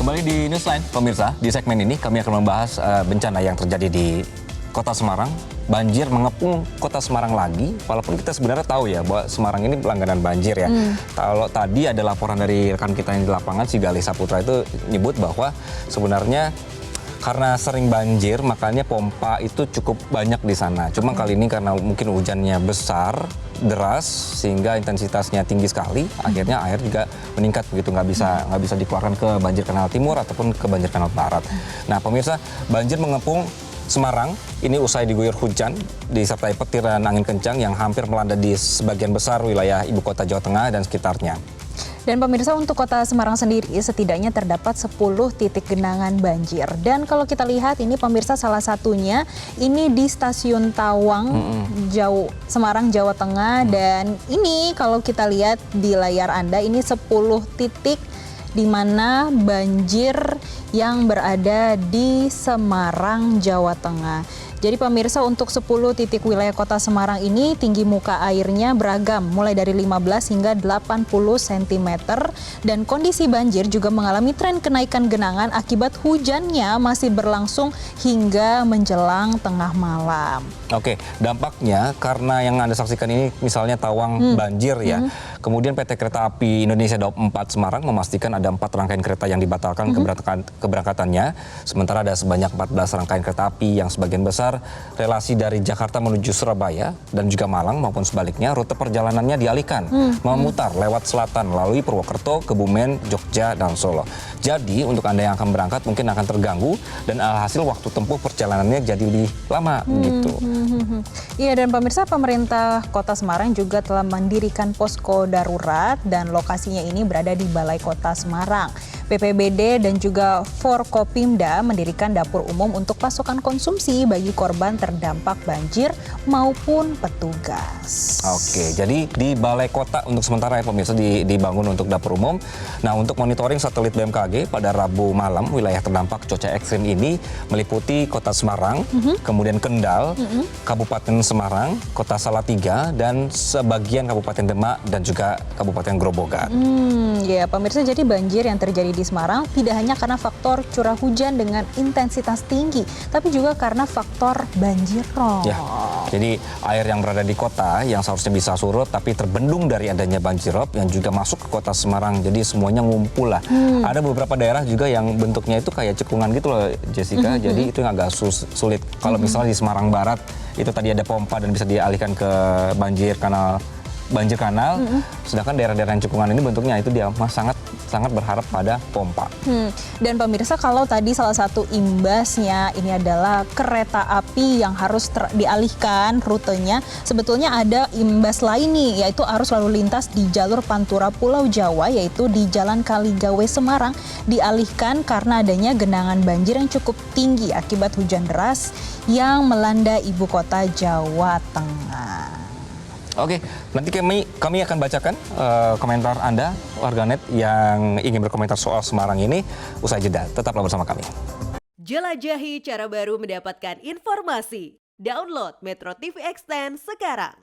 Kembali di Newsline, pemirsa. Di segmen ini kami akan membahas bencana yang terjadi di Kota Semarang. Banjir mengepung Kota Semarang lagi, walaupun kita sebenarnya tahu ya bahwa Semarang ini langganan banjir ya. Kalau tadi ada laporan dari rekan kita yang di lapangan, si Galih Saputra itu nyebut bahwa sebenarnya karena sering banjir, makanya pompa itu cukup banyak di sana. Cuma kali ini karena mungkin hujannya besar, deras, sehingga intensitasnya tinggi sekali, akhirnya air juga meningkat begitu, nggak bisa dikeluarkan ke banjir kanal timur ataupun ke banjir kanal barat. Nah, pemirsa, banjir mengepung Semarang ini usai diguyur hujan disertai petir dan angin kencang yang hampir melanda di sebagian besar wilayah ibu kota Jawa Tengah dan sekitarnya. Dan pemirsa, untuk kota Semarang sendiri setidaknya terdapat 10 titik genangan banjir. Dan kalau kita lihat ini pemirsa, salah satunya ini di Stasiun Tawang, Semarang, Jawa Tengah. Dan ini kalau kita lihat di layar Anda, ini 10 titik di mana banjir yang berada di Semarang, Jawa Tengah. Jadi pemirsa, untuk 10 titik wilayah kota Semarang ini tinggi muka airnya beragam, mulai dari 15 hingga 80 cm. Dan kondisi banjir juga mengalami tren kenaikan genangan akibat hujannya masih berlangsung hingga menjelang tengah malam. Oke, dampaknya karena yang Anda saksikan ini misalnya Tawang banjir ya. Kemudian PT Kereta Api Indonesia Daup 4 Semarang memastikan ada 4 rangkaian kereta yang dibatalkan keberangkatannya. Sementara ada sebanyak 14 rangkaian kereta api yang sebagian besar relasi dari Jakarta menuju Surabaya dan juga Malang maupun sebaliknya rute perjalanannya dialihkan memutar lewat selatan melalui Purwokerto, Kebumen, Jogja, dan Solo. Jadi untuk Anda yang akan berangkat mungkin akan terganggu dan hasil waktu tempuh perjalanannya jadi lebih lama begitu. Iya, dan pemirsa, pemerintah Kota Semarang juga telah mendirikan posko darurat dan lokasinya ini berada di Balai Kota Semarang. BPBD dan juga Forkopimda mendirikan dapur umum untuk pasokan konsumsi bagi korban terdampak banjir maupun petugas. Oke, jadi di Balai Kota untuk sementara ya pemirsa dibangun untuk dapur umum. Nah, untuk monitoring satelit BMKG pada Rabu malam, wilayah terdampak cuaca ekstrim ini meliputi Kota Semarang, kemudian Kendal, Kabupaten Semarang, Kota Salatiga, dan sebagian Kabupaten Demak dan juga Kabupaten Grobogan. Ya, pemirsa, jadi banjir yang terjadi di Semarang tidak hanya karena faktor curah hujan dengan intensitas tinggi, tapi juga karena faktor banjir rob. Ya, jadi air yang berada di kota yang seharusnya bisa surut tapi terbendung dari adanya banjir rob yang juga masuk ke kota Semarang. Jadi semuanya ngumpul lah. Ada beberapa daerah juga yang bentuknya itu kayak cekungan gitu loh, Jessica. Jadi itu yang agak sulit. Kalau misalnya di Semarang Barat itu tadi ada pompa dan bisa dialihkan ke banjir kanal. Sedangkan daerah-daerah yang cekungan ini bentuknya itu dia sangat berharap pada pompa. Dan pemirsa, kalau tadi salah satu imbasnya ini adalah kereta api yang harus dialihkan rutenya, sebetulnya ada imbas lain nih, yaitu arus lalu lintas di jalur Pantura Pulau Jawa, yaitu di Jalan Kaligawe Semarang, dialihkan karena adanya genangan banjir yang cukup tinggi akibat hujan deras yang melanda ibu kota Jawa Tengah. Oke, nanti kami akan bacakan komentar Anda, warganet yang ingin berkomentar soal Semarang ini usai jeda. Tetaplah bersama kami. Jelajahi cara baru mendapatkan informasi. Download Metro TV Extend sekarang.